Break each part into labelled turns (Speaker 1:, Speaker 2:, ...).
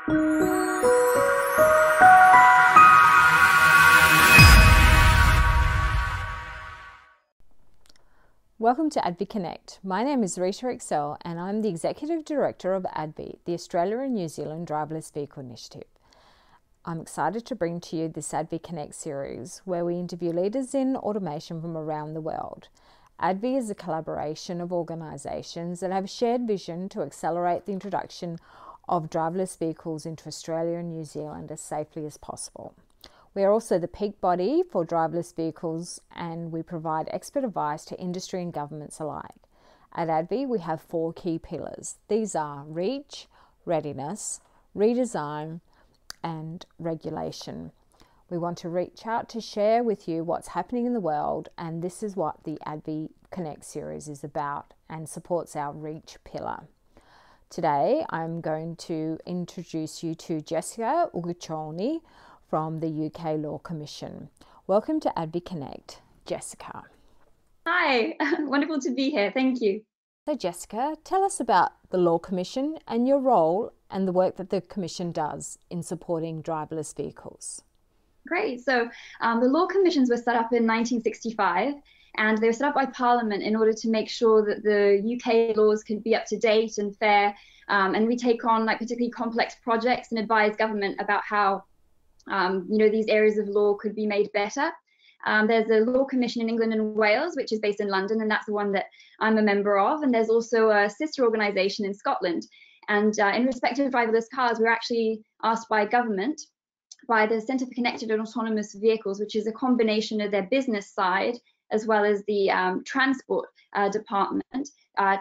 Speaker 1: Welcome to ADVI Connect. My name is Rita Excel and I'm the Executive Director of ADVI, the Australia and New Zealand Driverless Vehicle Initiative. I'm excited to bring to you this ADVI Connect series where we interview leaders in automation from around the world. ADVI is a collaboration of organisations that have a shared vision to accelerate the introduction of driverless vehicles into Australia and New Zealand as safely as possible. We are also the peak body for driverless vehicles and we provide expert advice to industry and governments alike. At ADVI, we have 4 key pillars. These are reach, readiness, redesign, and regulation. We want to reach out to share with you what's happening in the world, and this is what the ADVI Connect series is about and supports our reach pillar. Today, I'm going to introduce you to Jessica Uguccioni from the UK Law Commission. Welcome to ADVI Connect, Jessica.
Speaker 2: Hi, wonderful to be here. Thank you.
Speaker 1: So Jessica, tell us about the Law Commission and your role and the work that the Commission does in supporting driverless vehicles.
Speaker 2: Great. So the Law Commissions were set up in 1965 and they were set up by Parliament in order to make sure that the UK laws could be up to date and fair. And we take on particularly complex projects and advise government about how these areas of law could be made better. There's a Law Commission in England and Wales, which is based in London, and that's the one that I'm a member of. And there's also a sister organisation in Scotland. And in respect of driverless cars, we're actually asked by government, by the Centre for Connected and Autonomous Vehicles, which is a combination of their business side as well as the transport department,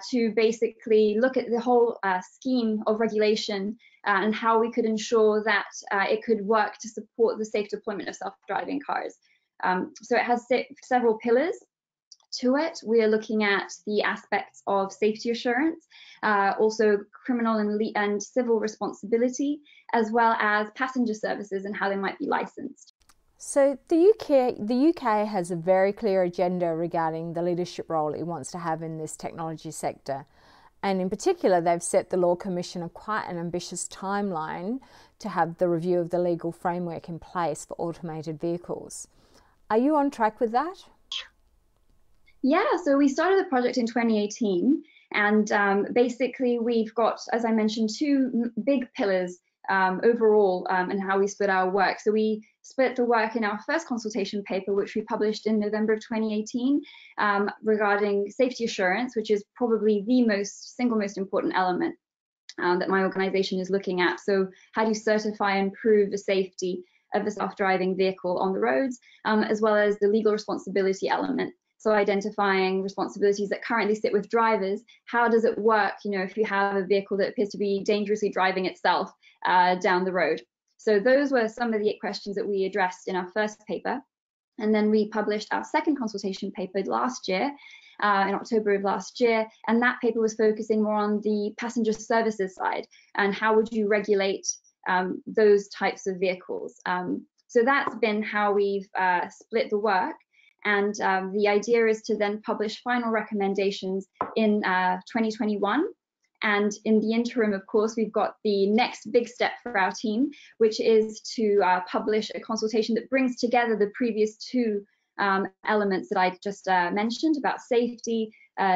Speaker 2: to basically look at the whole scheme of regulation and how we could ensure that it could work to support the safe deployment of self-driving cars. So it has several pillars to it. We are looking at the aspects of safety assurance, also criminal and civil responsibility, as well as passenger services and how they might be licensed.
Speaker 1: So the UK has a very clear agenda regarding the leadership role it wants to have in this technology sector. And in particular, they've set the Law Commission a quite an ambitious timeline to have the review of the legal framework in place for automated vehicles. Are you on track with that?
Speaker 2: Yeah, so we started the project in 2018 and basically we've got, as I mentioned, 2 big pillars overall and how we split our work. So we split the work in our first consultation paper, which we published in November of 2018, regarding safety assurance, which is probably the single most important element that my organization is looking at. So how do you certify and prove the safety of a self-driving vehicle on the roads, as well as the legal responsibility element. So identifying responsibilities that currently sit with drivers. How does it work, if you have a vehicle that appears to be dangerously driving itself down the road? So those were some of the questions that we addressed in our first paper. And then we published our second consultation paper last year, in October of last year. And that paper was focusing more on the passenger services side and how would you regulate those types of vehicles. So that's been how we've split the work. And the idea is to then publish final recommendations in 2021. And in the interim, of course, we've got the next big step for our team, which is to publish a consultation that brings together the previous 2 elements that I just mentioned about safety,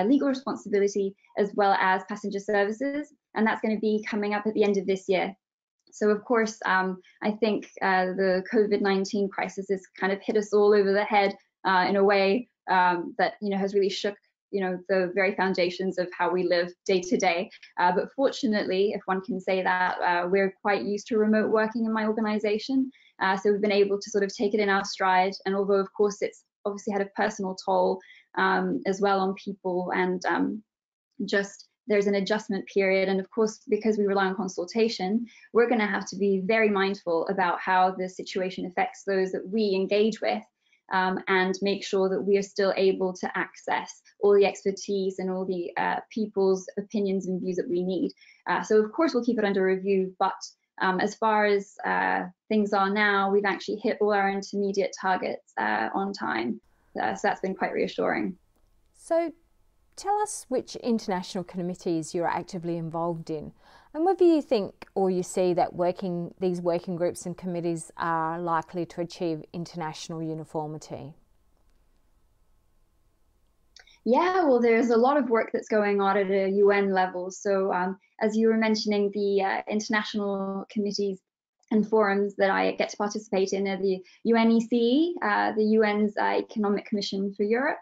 Speaker 2: legal responsibility, as well as passenger services. And that's going to be coming up at the end of this year. So, of course, I think the COVID-19 crisis has kind of hit us all over the head in a way that has really shook the very foundations of how we live day to day. But fortunately, if one can say that, we're quite used to remote working in my organization. So we've been able to sort of take it in our stride. And although, of course, it's obviously had a personal toll as well on people, and just there's an adjustment period. And of course, because we rely on consultation, we're going to have to be very mindful about how the situation affects those that we engage with. And make sure that we are still able to access all the expertise and all the people's opinions and views that we need. So of course we'll keep it under review, but as far as things are now, we've actually hit all our intermediate targets on time. So that's been quite reassuring.
Speaker 1: So tell us which international committees you're actively involved in And whether you think or you see that these working groups and committees are likely to achieve international uniformity?
Speaker 2: Yeah, well, there's a lot of work that's going on at a UN level. So, as you were mentioning, the international committees and forums that I get to participate in are the UNECE, the UN's Economic Commission for Europe,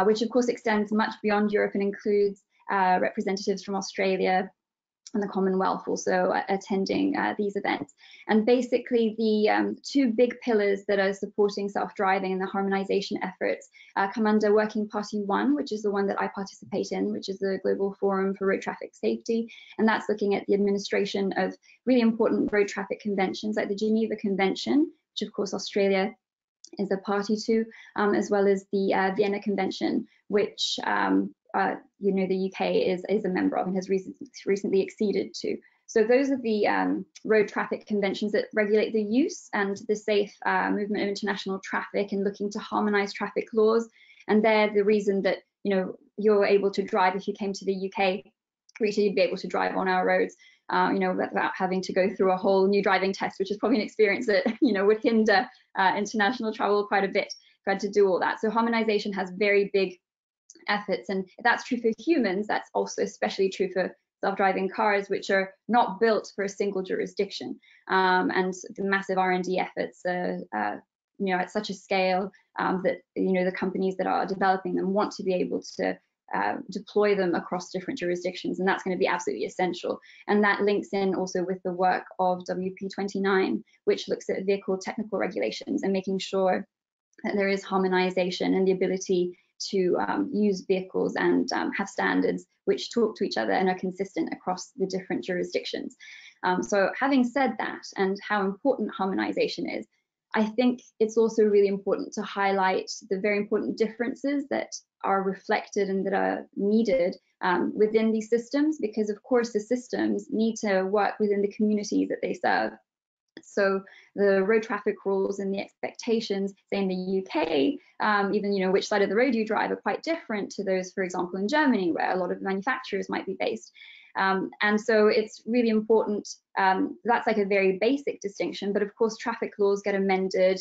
Speaker 2: which of course extends much beyond Europe and includes representatives from Australia and the Commonwealth also attending these events. And basically the two big pillars that are supporting self-driving and the harmonization efforts come under Working Party 1, which is the one that I participate in, which is the Global Forum for Road Traffic Safety. And that's looking at the administration of really important road traffic conventions like the Geneva Convention, which of course Australia is a party to, as well as the Vienna Convention, which the UK is a member of and has recently acceded to. So those are the road traffic conventions that regulate the use and the safe movement of international traffic and looking to harmonise traffic laws. And they're the reason that you're able to drive if you came to the UK. Rita, you'd be able to drive on our roads, without having to go through a whole new driving test, which is probably an experience that would hinder international travel quite a bit. If I had to do all that. So harmonization has very big efforts, and that's true for humans. That's also especially true for self-driving cars, which are not built for a single jurisdiction. And the massive R&D efforts at such a scale that the companies that are developing them want to be able to deploy them across different jurisdictions, and that's going to be absolutely essential. And that links in also with the work of WP29, which looks at vehicle technical regulations and making sure that there is harmonization and the ability to use vehicles and have standards which talk to each other and are consistent across the different jurisdictions. So having said that, and how important harmonization is, I think it's also really important to highlight the very important differences that are reflected and that are needed within these systems, because of course the systems need to work within the communities that they serve. So the road traffic rules and the expectations, say in the UK, even which side of the road you drive are quite different to those, for example, in Germany, where a lot of manufacturers might be based. And so it's really important. That's like a very basic distinction, but of course traffic laws get amended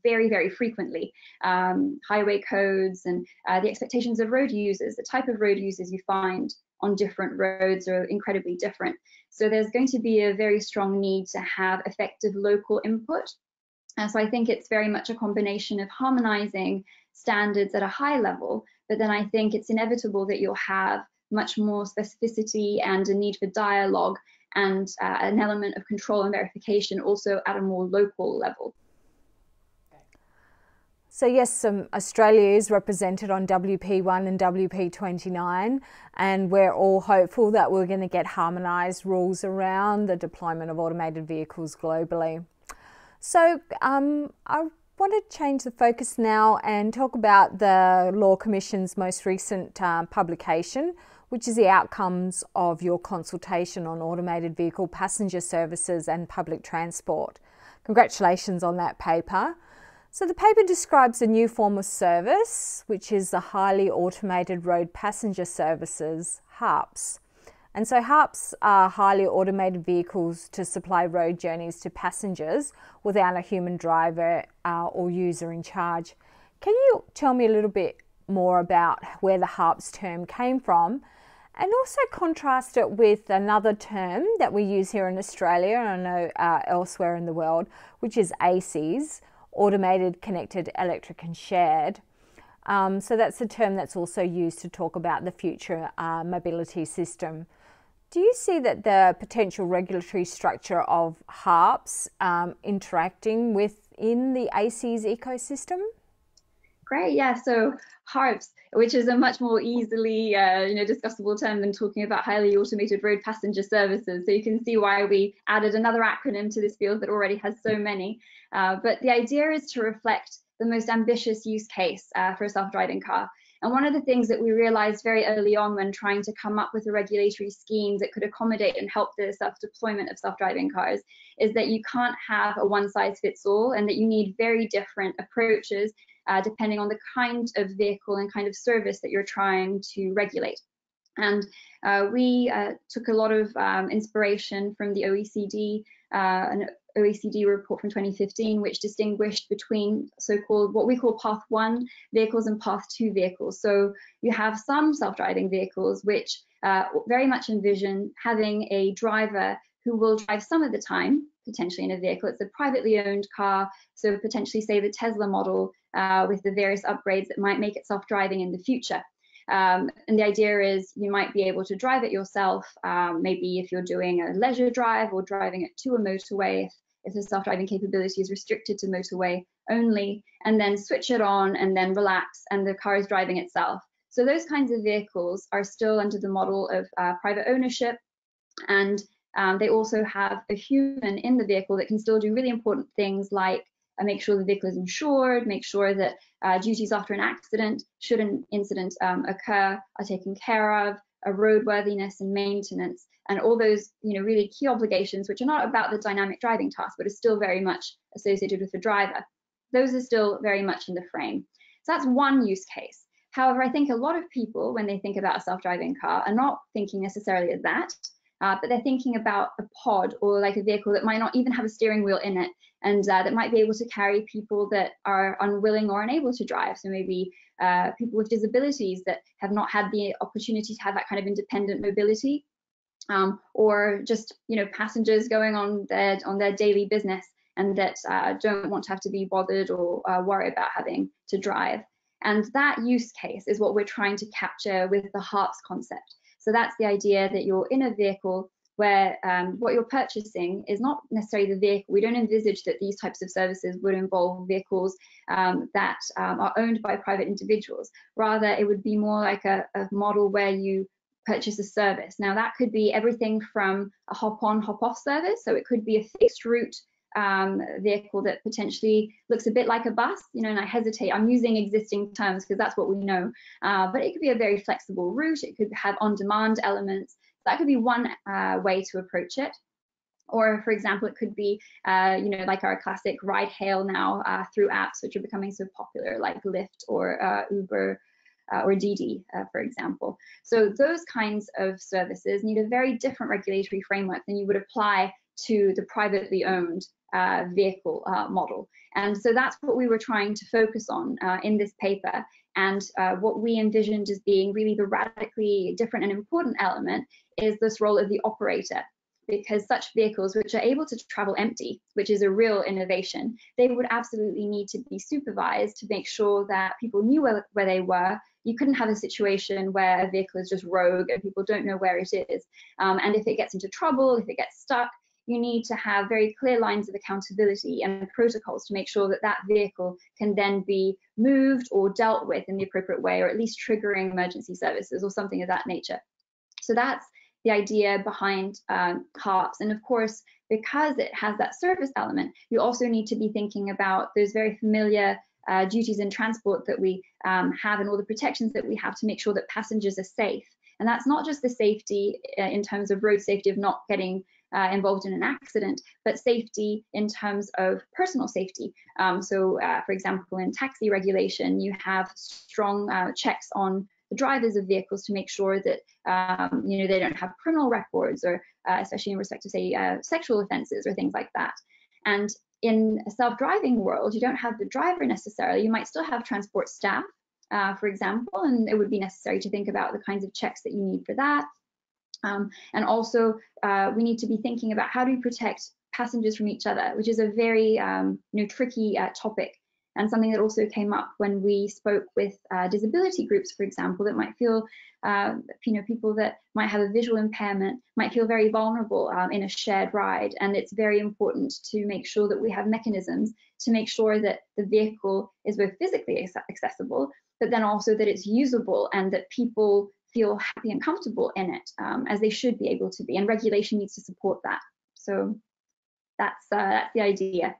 Speaker 2: very, very frequently. Highway codes and the expectations of road users, the type of road users you find on different roads are incredibly different. So there's going to be a very strong need to have effective local input. And so I think it's very much a combination of harmonizing standards at a high level, but then I think it's inevitable that you'll have much more specificity and a need for dialogue and an element of control and verification also at a more local level.
Speaker 1: So yes, Australia is represented on WP1 and WP29, and we're all hopeful that we're going to get harmonised rules around the deployment of automated vehicles globally. So I want to change the focus now and talk about the Law Commission's most recent publication, which is the outcomes of your consultation on automated vehicle passenger services and public transport. Congratulations on that paper. So the paper describes a new form of service, which is the highly automated road passenger services, HARPS. And so HARPS are highly automated vehicles to supply road journeys to passengers without a human driver or user in charge. Can you tell me a little bit more about where the HARPS term came from, and also contrast it with another term that we use here in Australia and I know elsewhere in the world, which is ACES, Automated, Connected, Electric and Shared. So that's a term that's also used to talk about the future mobility system. Do you see that the potential regulatory structure of HARPS interacting within the ACES ecosystem?
Speaker 2: Great, yeah, so HARPS, which is a much more easily discussable term than talking about highly automated road passenger services. So you can see why we added another acronym to this field that already has so many. But the idea is to reflect the most ambitious use case for a self-driving car. And one of the things that we realized very early on when trying to come up with a regulatory scheme that could accommodate and help the self-deployment of self-driving cars is that you can't have a one-size-fits-all, and that you need very different approaches depending on the kind of vehicle and kind of service that you're trying to regulate. And we took a lot of inspiration from the OECD, an OECD report from 2015, which distinguished between so-called what we call path 1 vehicles and path 2 vehicles. So you have some self-driving vehicles which very much envision having a driver who will drive some of the time, potentially in a vehicle. It's a privately owned car, so potentially say the Tesla model with the various upgrades that might make it self-driving in the future. And the idea is you might be able to drive it yourself, maybe if you're doing a leisure drive or driving it to a motorway, if the self-driving capability is restricted to motorway only, and then switch it on and then relax and the car is driving itself. So those kinds of vehicles are still under the model of private ownership, and they also have a human in the vehicle that can still do really important things like make sure the vehicle is insured, make sure that duties after an accident, should an incident occur, are taken care of, roadworthiness and maintenance, and all those really key obligations which are not about the dynamic driving task, but are still very much associated with the driver. Those are still very much in the frame. So that's one use case. However, I think a lot of people, when they think about a self-driving car, are not thinking necessarily of that, but they're thinking about a pod or like a vehicle that might not even have a steering wheel in it, and that might be able to carry people that are unwilling or unable to drive. So maybe people with disabilities that have not had the opportunity to have that kind of independent mobility, or just passengers going on their daily business and that don't want to have to be bothered or worry about having to drive. And that use case is what we're trying to capture with the HARPS concept. So that's the idea that you're in a vehicle where what you're purchasing is not necessarily the vehicle. We don't envisage that these types of services would involve vehicles that are owned by private individuals. Rather, it would be more like a model where you purchase a service. Now, that could be everything from a hop-on, hop-off service. So it could be a fixed route vehicle that potentially looks a bit like a bus, and I hesitate, I'm using existing terms because that's what we know, but it could be a very flexible route. It could have on-demand elements. That could be one way to approach it. Or, for example, it could be, like our classic ride hail now through apps, which are becoming so popular, like Lyft or Uber or DD, for example. So those kinds of services need a very different regulatory framework than you would apply to the privately owned vehicle model. And so that's what we were trying to focus on in this paper. And what we envisioned as being really the radically different and important element is this role of the operator. Because such vehicles which are able to travel empty, which is a real innovation, they would absolutely need to be supervised to make sure that people knew where they were. You couldn't have a situation where a vehicle is just rogue and people don't know where it is. And if it gets into trouble, if it gets stuck, you need to have very clear lines of accountability and protocols to make sure that that vehicle can then be moved or dealt with in the appropriate way, or at least triggering emergency services or something of that nature. So that's the idea behind HARPS. And of course, because it has that service element, you also need to be thinking about those very familiar duties in transport that we have and all the protections that we have to make sure that passengers are safe. And that's not just the safety in terms of road safety of not getting involved in an accident, but safety in terms of personal safety. For example, in taxi regulation, you have strong checks on the drivers of vehicles to make sure that they don't have criminal records, or especially in respect to, say, sexual offenses or things like that. And in a self-driving world, you don't have the driver necessarily. You might still have transport staff, for example, and it would be necessary to think about the kinds of checks that you need for that. And also, we need to be thinking about how do we protect passengers from each other, which is a very tricky topic, and something that also came up when we spoke with disability groups, for example, that might feel, people that might have a visual impairment might feel very vulnerable in a shared ride. And it's very important to make sure that we have mechanisms to make sure that the vehicle is both physically accessible, but then also that it's usable and that people feel happy and comfortable in it, as they should be able to be. And regulation needs to support that. So that's the idea.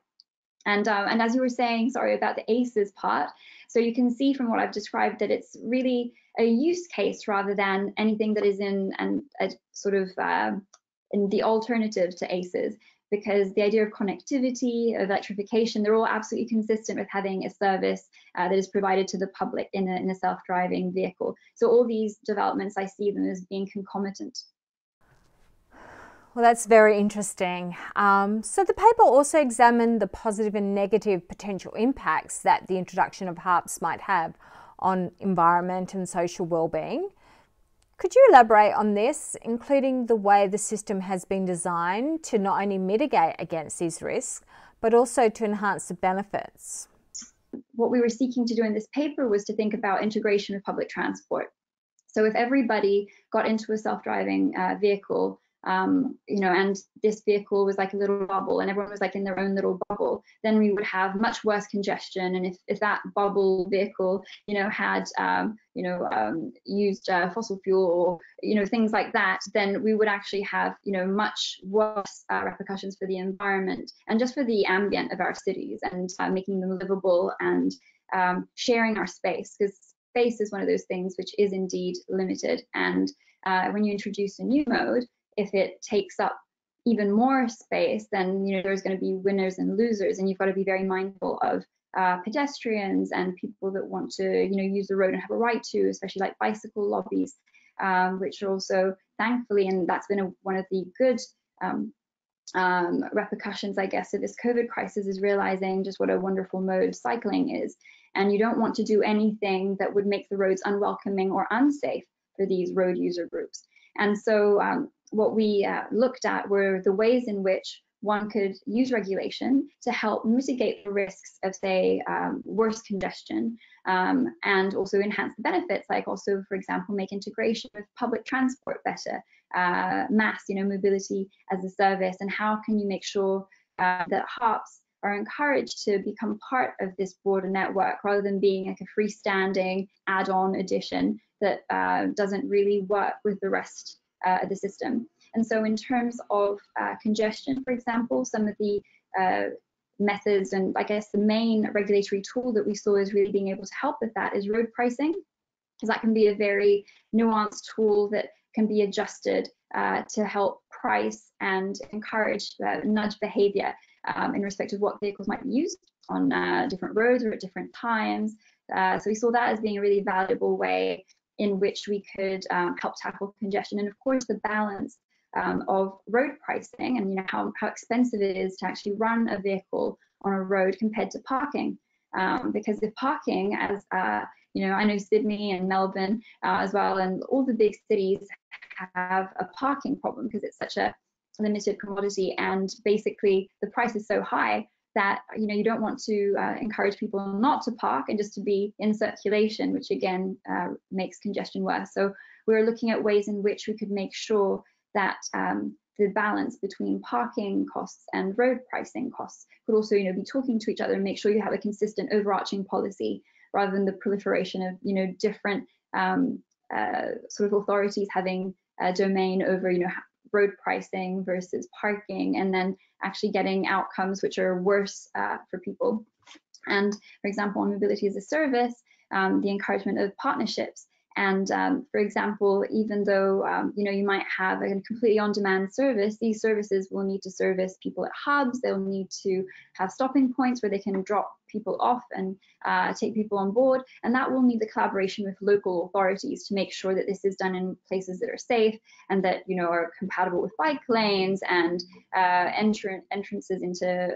Speaker 2: And as you were saying, sorry, about the ACEs part, so you can see from what I've described that it's really a use case rather than anything that is in a sort of in the alternative to ACEs. because the idea of connectivity, of electrification, they're all absolutely consistent with having a service that is provided to the public in a self-driving vehicle. So all these developments, I see them as being concomitant.
Speaker 1: Well, that's very interesting. So the paper also examined the positive and negative potential impacts that the introduction of HARPS might have on environment and social well-being. Could you elaborate on this, including the way the system has been designed to not only mitigate against these risks, but also to enhance the benefits?
Speaker 2: What we were seeking to do in this paper was to think about integration of public transport. So if everybody got into a self-driving vehicle, and this vehicle was like a little bubble and everyone was like in their own little bubble, then we would have much worse congestion. And if that bubble vehicle, had, used fossil fuel or, things like that, then we would actually have, much worse repercussions for the environment and just for the ambient of our cities, and making them livable and sharing our space, because space is one of those things which is indeed limited. And when you introduce a new mode, if it takes up even more space, then there's going to be winners and losers, and you've got to be very mindful of pedestrians and people that want to use the road and have a right to, especially like bicycle lobbies, which are also thankfully, and that's been one of the good repercussions, I guess, of this COVID crisis, is realizing just what a wonderful mode cycling is. And you don't want to do anything that would make the roads unwelcoming or unsafe for these road user groups. And so what we looked at were the ways in which one could use regulation to help mitigate the risks of, say, worse congestion, and also enhance the benefits, like also, for example, make integration with public transport better, mass, mobility as a service, and how can you make sure that HARPS are encouraged to become part of this broader network rather than being like a freestanding add-on addition that doesn't really work with the rest of the system. And so in terms of congestion, for example, some of the methods, and I guess the main regulatory tool that we saw is really being able to help with that is road pricing, because that can be a very nuanced tool that can be adjusted to help price and encourage nudge behavior in respect of what vehicles might be used on different roads or at different times. So we saw that as being a really valuable way in which we could help tackle congestion. And of course, the balance of road pricing and how expensive it is to actually run a vehicle on a road compared to parking. Because if parking, as I know Sydney and Melbourne as well, and all the big cities have a parking problem because it's such a limited commodity, and basically the price is so high that you don't want to encourage people not to park and just to be in circulation, which again makes congestion worse. So we're looking at ways in which we could make sure that the balance between parking costs and road pricing costs could also be talking to each other and make sure you have a consistent overarching policy, rather than the proliferation of different sort of authorities having a domain over road pricing versus parking, and then actually getting outcomes which are worse for people. And for example, on mobility as a service, the encouragement of partnerships. And for example, even though you might have a completely on-demand service, these services will need to service people at hubs. They'll need to have stopping points where they can drop people off and take people on board. And that will need the collaboration with local authorities to make sure that this is done in places that are safe and that are compatible with bike lanes and entrances into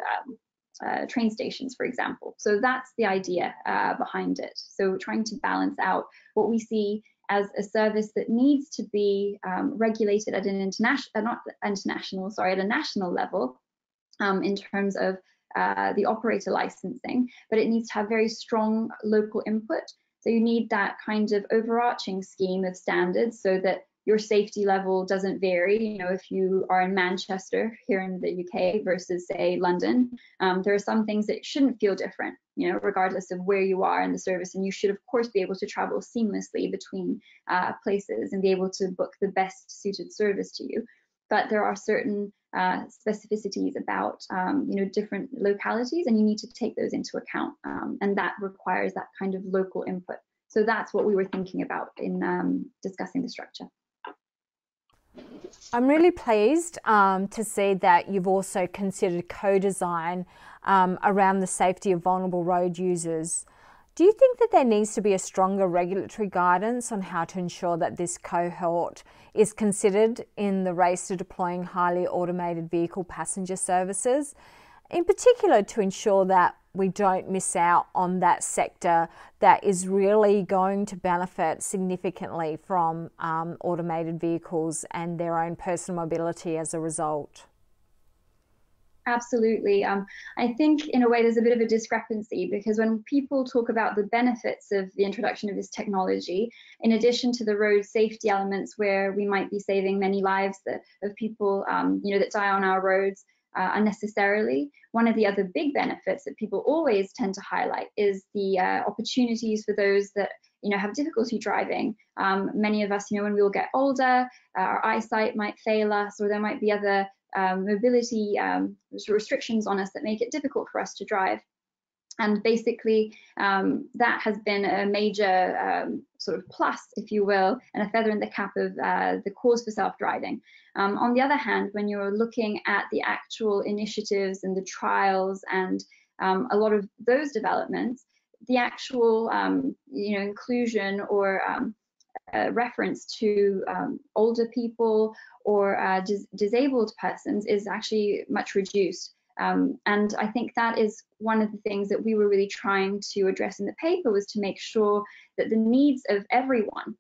Speaker 2: train stations, for example. So that's the idea behind it. So trying to balance out what we see as a service that needs to be regulated at an at a national level in terms of the operator licensing, but it needs to have very strong local input. So you need that kind of overarching scheme of standards so that your safety level doesn't vary. If you are in Manchester here in the UK versus say London, there are some things that shouldn't feel different, regardless of where you are in the service. And you should of course be able to travel seamlessly between places and be able to book the best suited service to you. But there are certain specificities about different localities, and you need to take those into account, and that requires that kind of local input. So that's what we were thinking about in discussing the structure.
Speaker 1: I'm really pleased to see that you've also considered co-design around the safety of vulnerable road users. Do you think that there needs to be a stronger regulatory guidance on how to ensure that this cohort is considered in the race to deploying highly automated vehicle passenger services, in particular to ensure that we don't miss out on that sector that is really going to benefit significantly from automated vehicles and their own personal mobility as a result?
Speaker 2: Absolutely. I think in a way there's a bit of a discrepancy because when people talk about the benefits of the introduction of this technology, in addition to the road safety elements where we might be saving many lives of people that die on our roads unnecessarily, one of the other big benefits that people always tend to highlight is the opportunities for those that have difficulty driving. Many of us, when we will get older, our eyesight might fail us, or there might be other mobility restrictions on us that make it difficult for us to drive. And basically, that has been a major sort of plus, if you will, and a feather in the cap of the cause for self-driving. On the other hand, when you're looking at the actual initiatives and the trials and a lot of those developments, the actual inclusion or reference to older people or disabled persons is actually much reduced. And I think that is one of the things that we were really trying to address in the paper, was to make sure that the needs of everyone,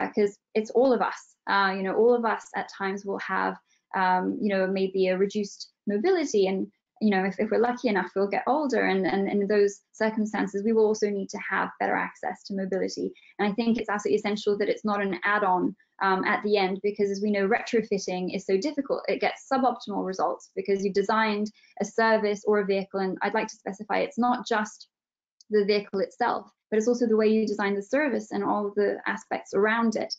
Speaker 2: because it's all of us, all of us at times will have, maybe a reduced mobility, and if we're lucky enough, we'll get older, and in those circumstances, we will also need to have better access to mobility. And I think it's absolutely essential that it's not an add-on at the end, because as we know, retrofitting is so difficult. It gets suboptimal results because you've designed a service or a vehicle, and I'd like to specify it's not just the vehicle itself, but it's also the way you design the service and all of the aspects around it,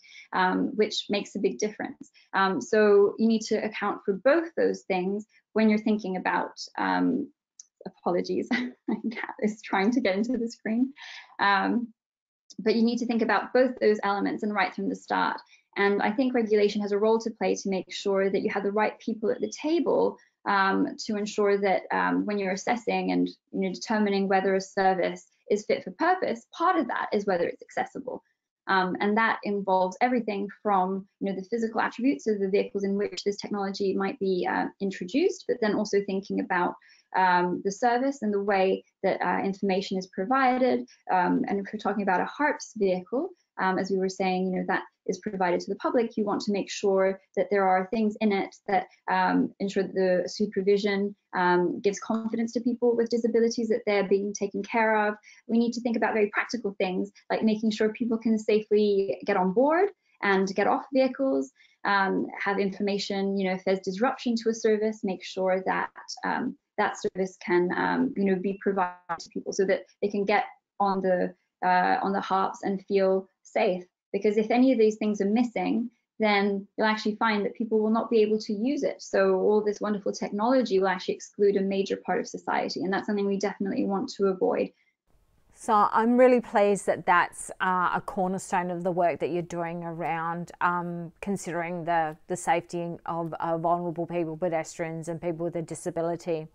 Speaker 2: which makes a big difference. So you need to account for both those things when you're thinking about, apologies, my cat is trying to get into the screen. But you need to think about both those elements and right from the start. And I think regulation has a role to play to make sure that you have the right people at the table to ensure that when you're assessing and determining whether a service is fit for purpose, part of that is whether it's accessible. And that involves everything from the physical attributes of the vehicles in which this technology might be introduced, but then also thinking about the service and the way that information is provided. And if we're talking about a HARPS vehicle, as we were saying, that is provided to the public, you want to make sure that there are things in it that ensure that the supervision gives confidence to people with disabilities that they're being taken care of. We need to think about very practical things like making sure people can safely get on board and get off vehicles, have information, if there's disruption to a service, make sure that that service can be provided to people so that they can get on the HARPS and feel safe. Because if any of these things are missing, then you'll actually find that people will not be able to use it. So all this wonderful technology will actually exclude a major part of society, and that's something we definitely want to avoid.
Speaker 1: So I'm really pleased that that's a cornerstone of the work that you're doing around considering the safety of vulnerable people, pedestrians and people with a disability.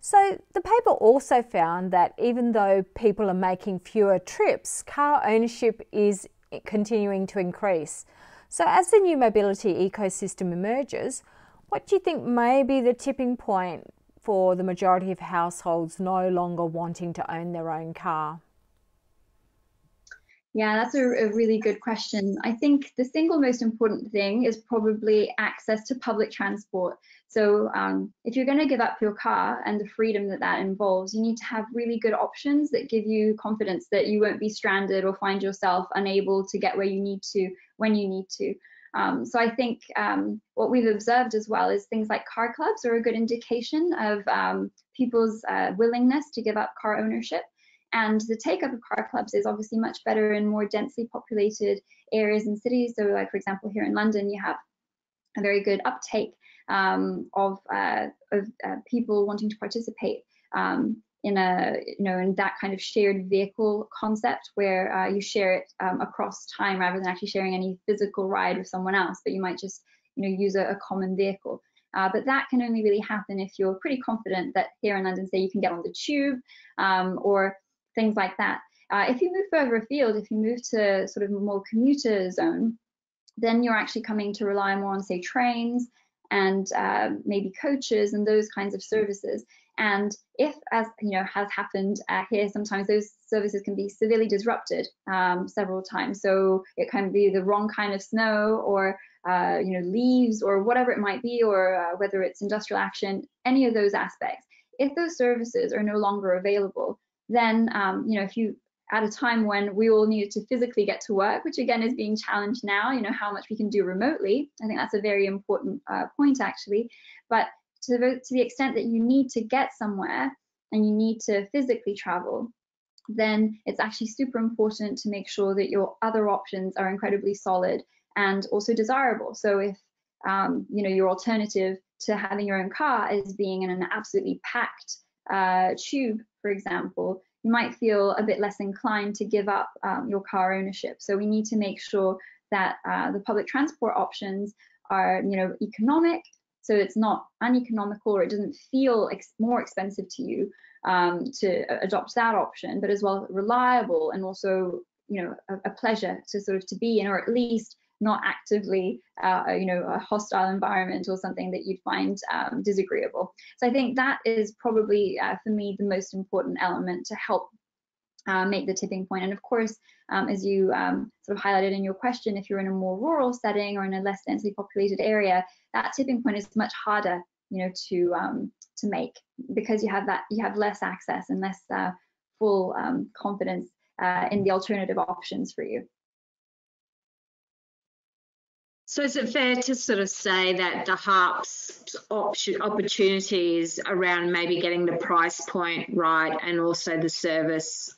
Speaker 1: So the paper also found that even though people are making fewer trips, car ownership is continuing to increase. So as the new mobility ecosystem emerges, what do you think may be the tipping point for the majority of households no longer wanting to own their own car?
Speaker 2: Yeah, that's a really good question. I think the single most important thing is probably access to public transport. So if you're going to give up your car and the freedom that that involves, you need to have really good options that give you confidence that you won't be stranded or find yourself unable to get where you need to when you need to. So I think what we've observed as well is things like car clubs are a good indication of people's willingness to give up car ownership. And the take-up of car clubs is obviously much better in more densely populated areas and cities. So like, for example, here in London, you have a very good uptake of people wanting to participate in that kind of shared vehicle concept where you share it across time rather than actually sharing any physical ride with someone else, but you might just use a common vehicle. But that can only really happen if you're pretty confident that here in London, say, you can get on the tube or things like that. If you move further afield, if you move to sort of a more commuter zone, then you're actually coming to rely more on, say, trains and maybe coaches and those kinds of services. And if, as has happened here, sometimes those services can be severely disrupted several times. So it can be the wrong kind of snow, or leaves, or whatever it might be, or whether it's industrial action, any of those aspects. If those services are no longer available, then if you, at a time when we all needed to physically get to work, which again is being challenged now, how much we can do remotely. I think that's a very important point, actually. But to the extent that you need to get somewhere and you need to physically travel, then it's actually super important to make sure that your other options are incredibly solid and also desirable. So if your alternative to having your own car is being in an absolutely packed tube, for example, you might feel a bit less inclined to give up your car ownership. So we need to make sure that the public transport options are, economic, so it's not uneconomical, or it doesn't feel more expensive to you to adopt that option, but as well reliable, and also, a pleasure to sort of to be in, or at least not actively, a hostile environment or something that you'd find disagreeable. So I think that is probably, for me, the most important element to help make the tipping point. And of course, as you sort of highlighted in your question, if you're in a more rural setting or in a less densely populated area, that tipping point is much harder, to make, because you have less access and less full confidence in the alternative options for you.
Speaker 3: So is it fair to sort of say that the HARPS opportunities around maybe getting the price point right, and also the service,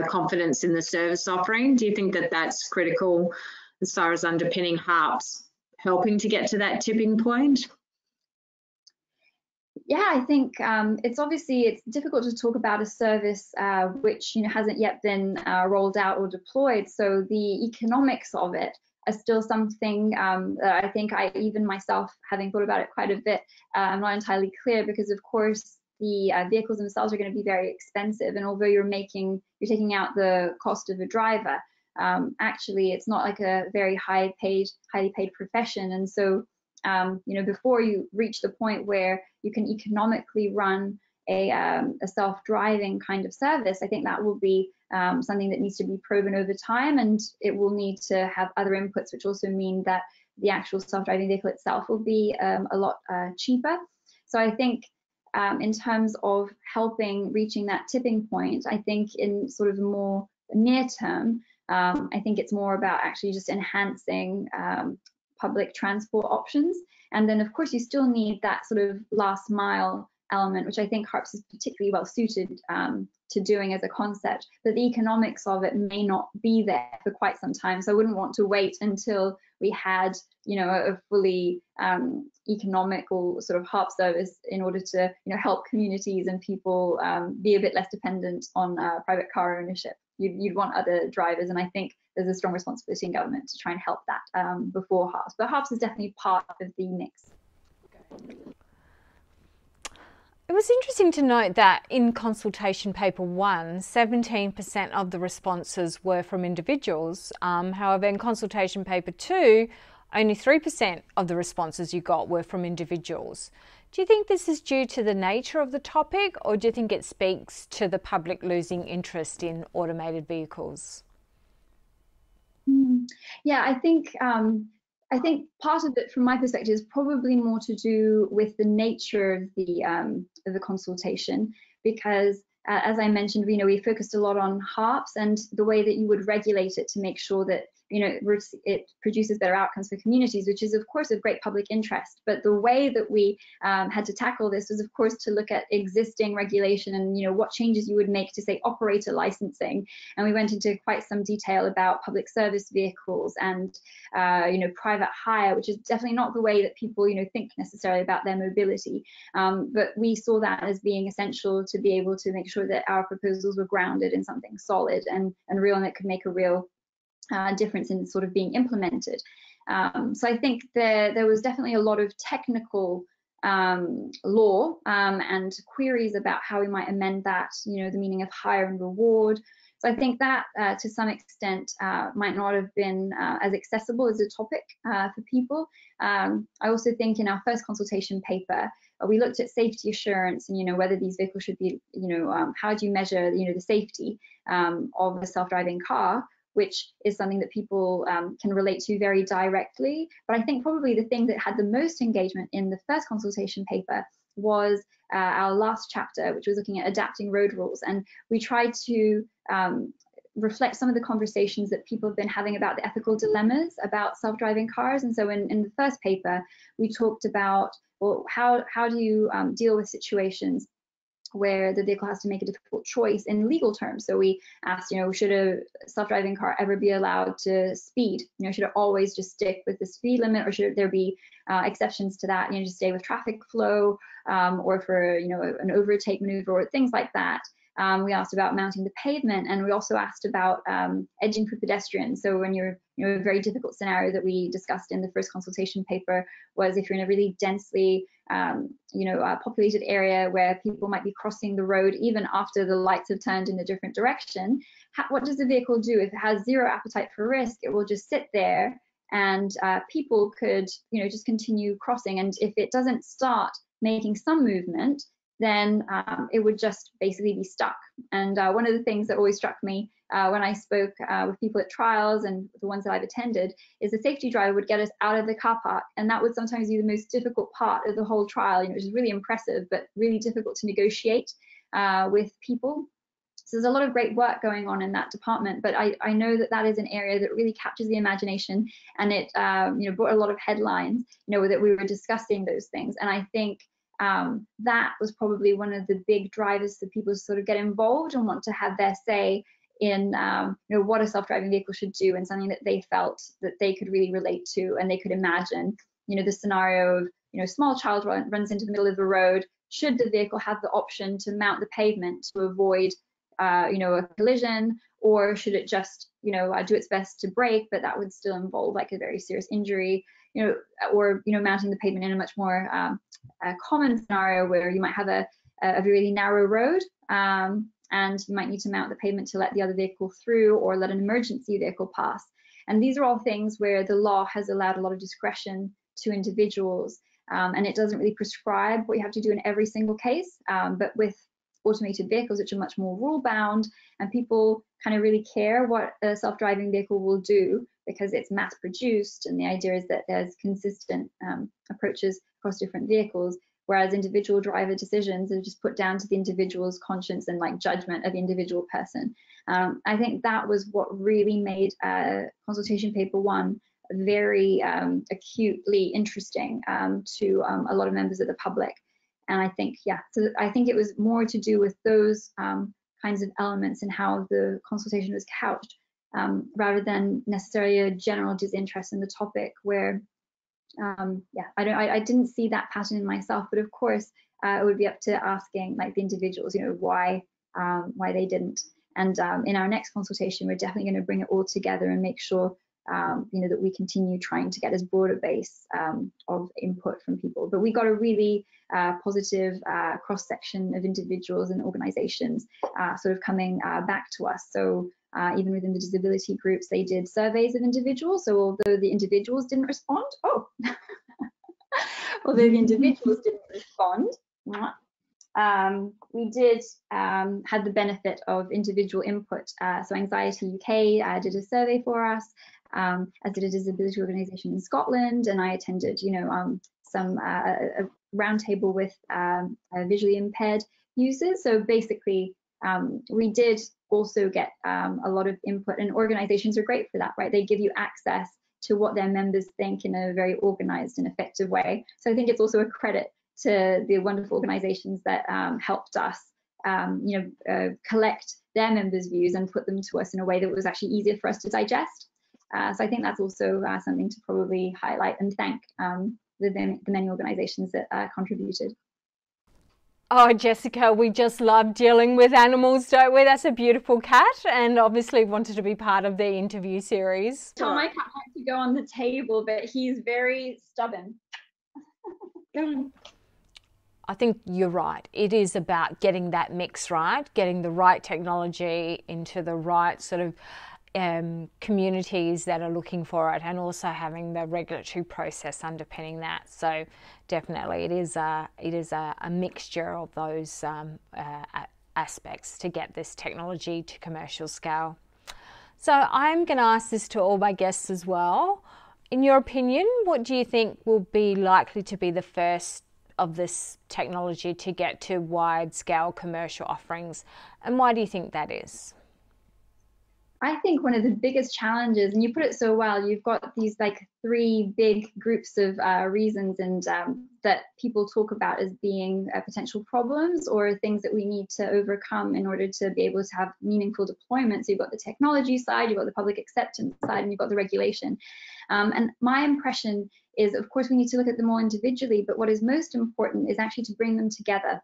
Speaker 3: confidence in the service offering, do you think that that's critical as far as underpinning HARPS helping to get to that tipping point?
Speaker 2: Yeah, I think it's difficult to talk about a service which hasn't yet been rolled out or deployed. So the economics of it are still something that I think even myself, having thought about it quite a bit, I'm not entirely clear, because of course the vehicles themselves are going to be very expensive, and although you're taking out the cost of a driver, actually it's not like a very highly paid profession. And so before you reach the point where you can economically run a self-driving kind of service, I think that will be something that needs to be proven over time, and it will need to have other inputs, which also mean that the actual self-driving vehicle itself will be a lot cheaper. So I think in terms of reaching that tipping point, I think in sort of more near term, I think it's more about actually just enhancing public transport options. And then of course you still need that sort of last mile element, which I think HARPS is particularly well suited to doing as a concept, but the economics of it may not be there for quite some time. So I wouldn't want to wait until we had, a fully economical sort of HARPS service in order to, help communities and people be a bit less dependent on private car ownership. You'd want other drivers, and I think there's a strong responsibility in government to try and help that before HARPS. But HARPS is definitely part of the mix.
Speaker 1: It was interesting to note that in consultation paper 1, 17% of the responses were from individuals. However, in consultation paper 2, only 3% of the responses you got were from individuals. Do you think this is due to the nature of the topic, or do you think it speaks to the public losing interest in automated vehicles?
Speaker 2: Yeah, I think part of it, from my perspective, is probably more to do with the nature of the consultation, because as I mentioned, we focused a lot on HARPS and the way that you would regulate it to make sure that it produces better outcomes for communities, which is of course of great public interest. But the way that we had to tackle this was of course to look at existing regulation and what changes you would make to, say, operator licensing. And we went into quite some detail about public service vehicles and private hire, which is definitely not the way that people think necessarily about their mobility. But we saw that as being essential to be able to make sure that our proposals were grounded in something solid and real, and it could make a real difference in sort of being implemented. So I think there was definitely a lot of technical law and queries about how we might amend that, the meaning of hire and reward. So I think that to some extent might not have been as accessible as a topic for people. I also think in our first consultation paper, we looked at safety assurance and, whether these vehicles should be, how do you measure, the safety of a self-driving car, which is something that people can relate to very directly. But I think probably the thing that had the most engagement in the first consultation paper was our last chapter, which was looking at adapting road rules. And we tried to reflect some of the conversations that people have been having about the ethical dilemmas about self-driving cars. And so in the first paper, we talked about, well, how do you deal with situations where the vehicle has to make a difficult choice in legal terms. So we asked, should a self-driving car ever be allowed to speed? Should it always just stick with the speed limit, or should there be exceptions to that? To stay with traffic flow, or for an overtake maneuver or things like that. We asked about mounting the pavement, and we also asked about edging for pedestrians. So when you're, a very difficult scenario that we discussed in the first consultation paper was if you're in a really densely, populated area where people might be crossing the road even after the lights have turned in a different direction. What does the vehicle do? If it has zero appetite for risk, it will just sit there, and people could, just continue crossing. And if it doesn't start making some movement, then it would just basically be stuck. And one of the things that always struck me when I spoke with people at trials and the ones that I've attended is the safety driver would get us out of the car park. And that would sometimes be the most difficult part of the whole trial, which is really impressive, but really difficult to negotiate with people. So there's a lot of great work going on in that department, but I know that is an area that really captures the imagination, and it brought a lot of headlines, that we were discussing those things. And I think that was probably one of the big drivers for people to sort of get involved and want to have their say in what a self-driving vehicle should do, and something that they felt that they could really relate to, and they could imagine the scenario of small child runs into the middle of the road. Should the vehicle have the option to mount the pavement to avoid a collision, or should it just do its best to brake, but that would still involve like a very serious injury, or mounting the pavement in a much more common scenario where you might have a really narrow road, and you might need to mount the pavement to let the other vehicle through, or let an emergency vehicle pass. And these are all things where the law has allowed a lot of discretion to individuals, and it doesn't really prescribe what you have to do in every single case. But with automated vehicles, which are much more rule bound, and people kind of really care what a self-driving vehicle will do because it's mass produced, and the idea is that there's consistent approaches across different vehicles, whereas individual driver decisions are just put down to the individual's conscience and like judgment of the individual person. I think that was what really made consultation paper 1 very acutely interesting to a lot of members of the public. And I think, so I think it was more to do with those kinds of elements and how the consultation was couched, rather than necessarily a general disinterest in the topic where, I didn't see that pattern in myself, but of course, it would be up to asking like the individuals, why they didn't. And in our next consultation, we're definitely going to bring it all together and make sure that we continue trying to get as broad a base of input from people. But we got a really positive cross-section of individuals and organizations sort of coming back to us. So even within the disability groups, they did surveys of individuals. So although the individuals didn't respond, we did have the benefit of individual input. So Anxiety UK did a survey for us, as did a disability organisation in Scotland, and I attended, some a roundtable with visually impaired users. So basically, we did also get a lot of input, and organisations are great for that, right? They give you access to what their members think in a very organised and effective way. So I think it's also a credit to the wonderful organisations that helped us, collect their members' views and put them to us in a way that was actually easier for us to digest. So I think that's also something to probably highlight and thank the many organisations that contributed.
Speaker 1: Oh, Jessica, we just love dealing with animals, don't we? That's a beautiful cat, and obviously wanted to be part of the interview series.
Speaker 2: Tell my cat not to go on the table, but he's very stubborn. Go on.
Speaker 1: I think you're right. It is about getting that mix right, getting the right technology into the right sort of communities that are looking for it, and also having the regulatory process underpinning that. So definitely it is a mixture of those aspects to get this technology to commercial scale. So I'm going to ask this to all my guests as well. In your opinion, what do you think will be likely to be the first of this technology to get to wide scale commercial offerings, and why do you think that is?
Speaker 2: I think one of the biggest challenges, and you put it so well, you've got these like three big groups of reasons and that people talk about as being potential problems or things that we need to overcome in order to be able to have meaningful deployment. So you've got the technology side, you've got the public acceptance side, and you've got the regulation. And my impression is, of course, we need to look at them all individually, but what is most important is actually to bring them together.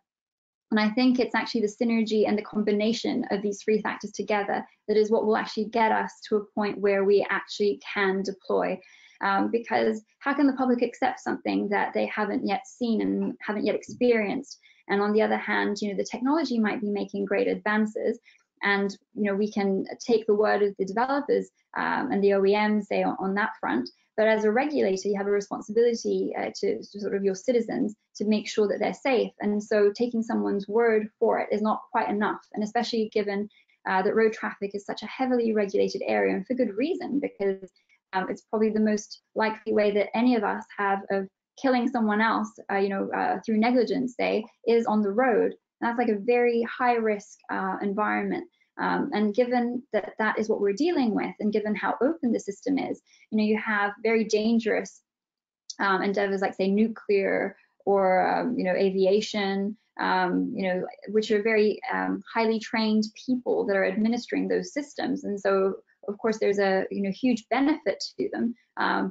Speaker 2: And I think it's actually the synergy and the combination of these three factors together that is what will actually get us to a point where we actually can deploy. Because how can the public accept something that they haven't yet seen and haven't yet experienced? And on the other hand, you know, the technology might be making great advances, and you know, we can take the word of the developers and the OEMs, say, on that front. But as a regulator, you have a responsibility to sort of your citizens to make sure that they're safe. And so taking someone's word for it is not quite enough. And especially given that road traffic is such a heavily regulated area, and for good reason, because it's probably the most likely way that any of us have of killing someone else, through negligence, say, is on the road. And that's like a very high risk environment. And given that that is what we're dealing with, and given how open the system is, you know, you have very dangerous endeavors like, say, nuclear or aviation, which are very highly trained people that are administering those systems. And so, of course, there's a huge benefit to them,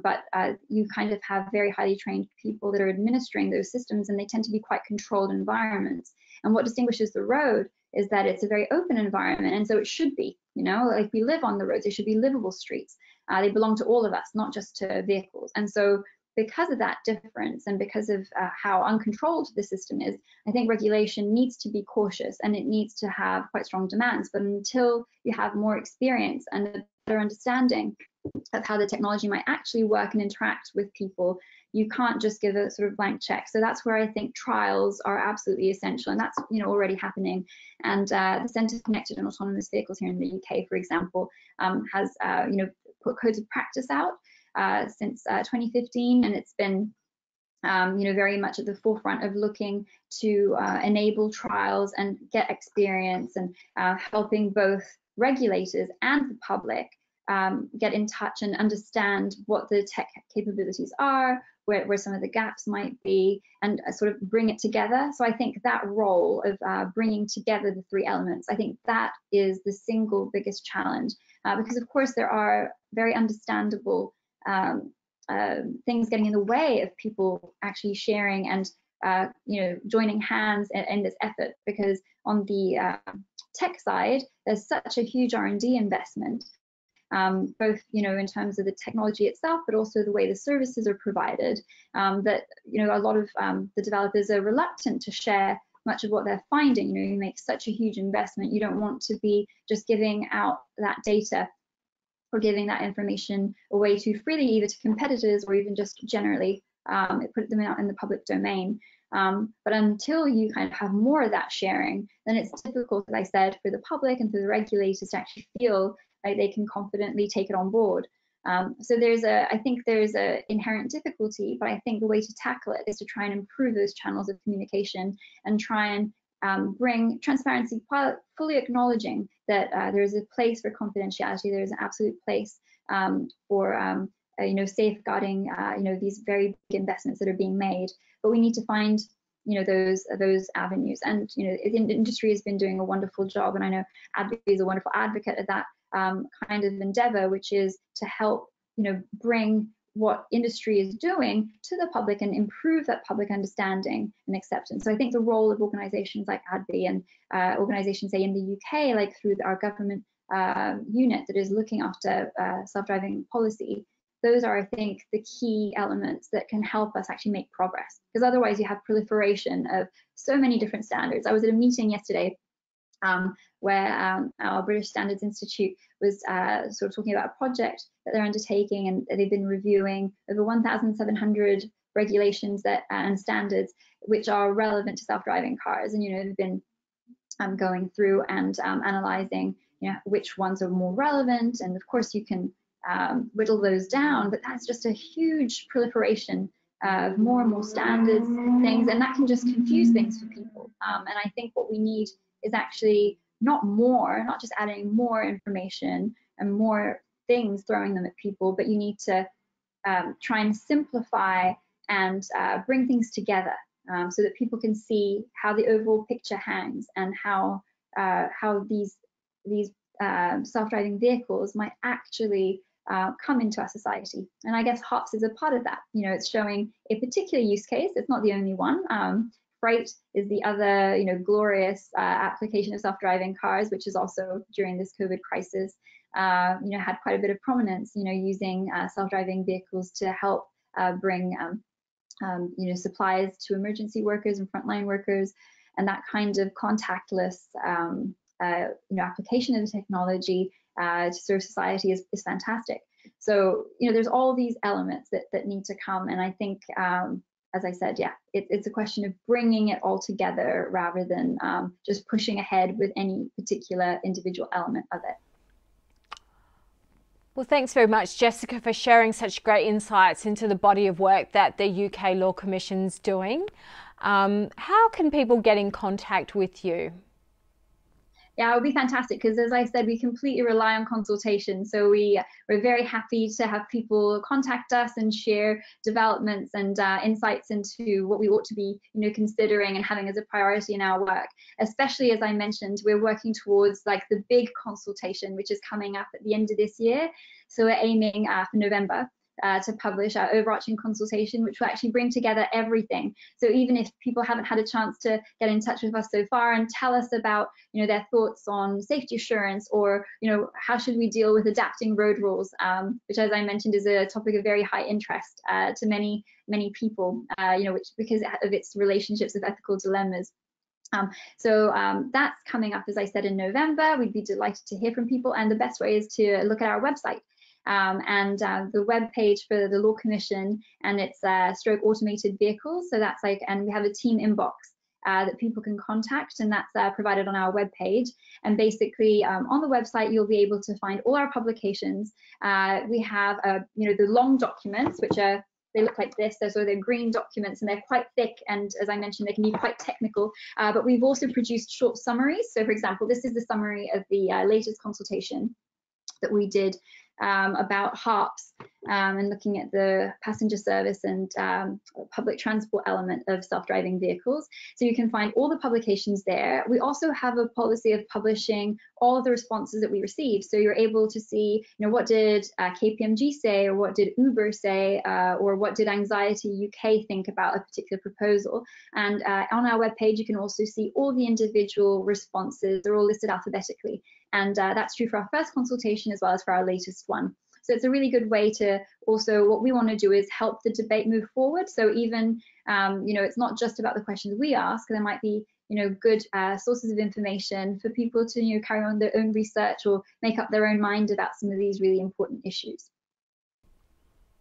Speaker 2: but you kind of have very highly trained people that are administering those systems, and they tend to be quite controlled environments. And what distinguishes the road is that it's a very open environment, and so it should be, like we live on the roads, they should be livable streets. They belong to all of us, not just to vehicles. And so because of that difference, and because of how uncontrolled the system is, I think regulation needs to be cautious, and it needs to have quite strong demands. But until you have more experience and a better understanding of how the technology might actually work and interact with people, you can't just give a sort of blank check. So that's where I think trials are absolutely essential, and that's already happening. And the Centre for Connected and Autonomous Vehicles here in the UK, for example, has put codes of practice out since 2015, and it's been very much at the forefront of looking to enable trials and get experience, and helping both regulators and the public get in touch and understand what the tech capabilities are, where some of the gaps might be, and sort of bring it together. So I think that role of bringing together the three elements, I think that is the single biggest challenge, because of course there are very understandable things getting in the way of people actually sharing and joining hands in this effort, because on the tech side there's such a huge R&D investment, both in terms of the technology itself, but also the way the services are provided, that a lot of the developers are reluctant to share much of what they're finding. You make such a huge investment, you don't want to be just giving out that data or giving that information away too freely, either to competitors or even just generally put them out in the public domain. But until you kind of have more of that sharing, then it's difficult, as I said, for the public and for the regulators to actually feel like they can confidently take it on board. So I think there's a inherent difficulty, but I think the way to tackle it is to try and improve those channels of communication and try and bring transparency, while fully acknowledging that there is a place for confidentiality. There is an absolute place for safeguarding these very big investments that are being made. But we need to find those avenues, and the industry has been doing a wonderful job, and I know ADVI is a wonderful advocate of that kind of endeavor, which is to help bring what industry is doing to the public and improve that public understanding and acceptance. So I think the role of organizations like ADVI and organizations, say, in the UK, like through our government unit that is looking after self-driving policy, those are, I think, the key elements that can help us actually make progress. Because otherwise you have proliferation of so many different standards. I was at a meeting yesterday where our British Standards Institute was sort of talking about a project that they're undertaking, and they've been reviewing over 1,700 regulations and standards which are relevant to self-driving cars. And, they've been going through and analyzing, which ones are more relevant. And of course, you can whittle those down, but that's just a huge proliferation of more and more standards, things, and that can just confuse things for people. And I think what we need is actually not just adding more information and more things, throwing them at people, but you need to try and simplify and bring things together so that people can see how the overall picture hangs and how these self-driving vehicles might actually come into our society. And I guess HARPS is a part of that. It's showing a particular use case. It's not the only one. Freight is the other, glorious application of self-driving cars, which is also during this COVID crisis, had quite a bit of prominence, using self-driving vehicles to help bring, supplies to emergency workers and frontline workers, and that kind of contactless, application of the technology to serve society is fantastic. So, there's all these elements that need to come, and I think, as I said, it's a question of bringing it all together rather than just pushing ahead with any particular individual element of it.
Speaker 1: Well, thanks very much, Jessica, for sharing such great insights into the body of work that the UK Law Commission's doing. How can people get in contact with you?
Speaker 2: Yeah, it would be fantastic because, as I said, we completely rely on consultation. So we're very happy to have people contact us and share developments and insights into what we ought to be, considering and having as a priority in our work. Especially, as I mentioned, we're working towards like the big consultation, which is coming up at the end of this year. So we're aiming for November. To publish our overarching consultation, which will actually bring together everything. So even if people haven't had a chance to get in touch with us so far and tell us about, their thoughts on safety assurance, or, how should we deal with adapting road rules, which, as I mentioned, is a topic of very high interest to many people, which because of its relationships with ethical dilemmas. So that's coming up, as I said, in November. We'd be delighted to hear from people, and the best way is to look at our website. And the web page for the Law Commission, and it's stroke automated vehicles. So that's and we have a team inbox that people can contact, and that's provided on our web page. And basically on the website, you'll be able to find all our publications. We have, the long documents, which they look like this. So they're green documents, and they're quite thick. And as I mentioned, they can be quite technical. But we've also produced short summaries. So for example, this is the summary of the latest consultation that we did about HARPS and looking at the passenger service and public transport element of self-driving vehicles. So you can find all the publications there. We also have a policy of publishing all of the responses that we receive. So you're able to see, what did KPMG say, or what did Uber say, or what did Anxiety UK think about a particular proposal. And on our webpage, you can also see all the individual responses. They're all listed alphabetically. And that's true for our first consultation as well as for our latest one. So it's a really good way to also, what we want to do is help the debate move forward. So even, it's not just about the questions we ask. There might be, good sources of information for people to, carry on their own research or make up their own mind about some of these really important issues.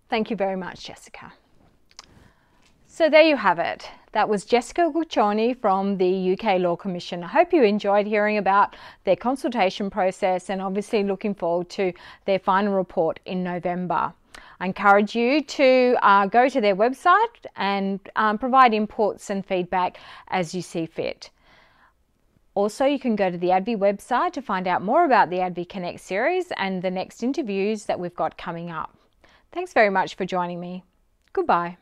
Speaker 1: Thank you very much, Jessica. So there you have it. That was Jessica Uguccioni from the UK Law Commission. I hope you enjoyed hearing about their consultation process, and obviously looking forward to their final report in November. I encourage you to go to their website and provide inputs and feedback as you see fit. Also, you can go to the ADVI website to find out more about the ADVI Connect series and the next interviews that we've got coming up. Thanks very much for joining me. Goodbye.